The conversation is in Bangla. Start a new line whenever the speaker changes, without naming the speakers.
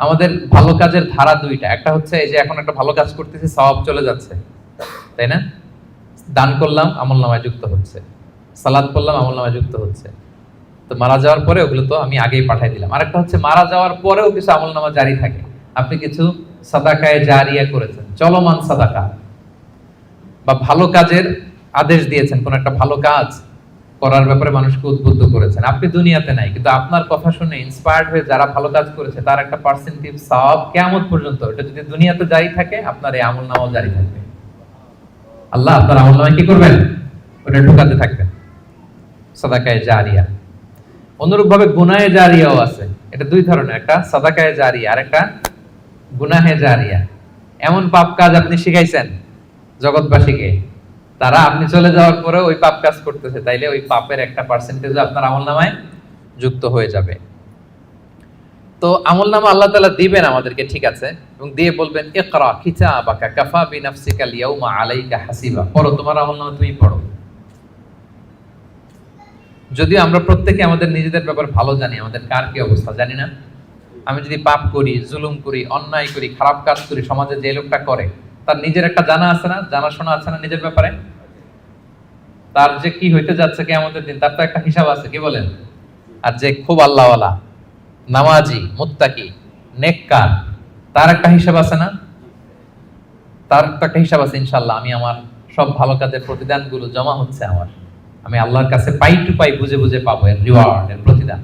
আমাদের ভালো কাজের ধারা দুইটা, একটা হচ্ছে এই যে এখন একটা ভালো কাজ করতেছি, সওয়াব চলে যাচ্ছে, তাই না? দান করলাম, আমলনামায় যুক্ত হচ্ছে, সালাত করলাম, আমলনামায় যুক্ত হচ্ছে। তো মারা যাওয়ার পরে ওগুলো তো আমি আগেই পাঠিয়ে দিলাম। আরেকটা হচ্ছে মারা যাওয়ার পরেও কিছু আমলনামা জারি থাকে। আপনি কিছু সাদাকায়ে জারিয়া করেছেন, চলমান সাদাকা, বা ভালো কাজের আদেশ দিয়েছেন, কোন একটা ভালো কাজ করার ব্যাপারে মানুষকে উদ্বুদ্ধ করেছেন। আপনি দুনিয়াতে নাই, কিন্তু আপনার কথা শুনে ইন্সপায়ার্ড হয়ে যারা ভালো কাজ করেছে তার একটা পার্সেন্টেজ সওয়াব কিয়ামত পর্যন্ত, এটা যদি দুনিয়াতে জারি থাকে, আপনার এই আমলনামাও জারি থাকবে। আল্লাহ আপনার আমলনামায় কি করবেন? ওটা ঢুকাতে থাকবেন, সাদাকায়ে জারিয়া। অনুরূপভাবে গুনাহে জারিয়াও আছে। এটা দুই ধরনের, একটা সাদাকায়ে জারিয়া আর একটা গুনাহে জারিয়া। এমন পাপ কাজ আপনি শিখাইছেন জগৎবাসীকে, তারা আপনি চলে যাওয়ার পরে ওই পাপ কাজ করতেছে, তাইলে ওই পাপের একটা পার্সেন্টেজ আপনার আমলনামায় যুক্ত হয়ে যাবে। তো আমলনামা আল্লাহ তাআলা দিবেন আমাদেরকে, ঠিক আছে, এবং দিয়ে বলবেন ইকরা কিতাবাকা কাফা বিনাফসিকা আল-ইয়াউমা আলাইকা হাসিবা, পড়ো, তোমার আমলনামা তুমি পড়ো। যদিও আমরা প্রত্যেকে আমাদের নিজেদের ব্যাপারে ভালো জানি, আমাদের কার কি অবস্থা জানি না। আমি যদি পাপ করি, জুলুম করি, অন্যায় করি, খারাপ কাজ করি, সমাজে যে লোকটা করে তার নিজের একটা জানা আছে না, জানাশোনা আছে না নিজের ব্যাপারে, তার যে কি হইতে যাচ্ছে কিয়ামতের দিন, তার তো একটা হিসাব আছে, কি বলেন? আর যে খুব আল্লাহওয়ালা, নামাজি, মুত্তাকি, নেককার, তার একটা হিসাব আছে না? তার তো একটা হিসাব আছে, ইনশাআল্লাহ আমি আমার সব ভালো কাজের প্রতিদানগুলো জমা হচ্ছে আমার, আমি আল্লাহর কাছে পাই টু পাই বুঝে বুঝে পাবো এর রিওয়ার্ড, এর প্রতিদান।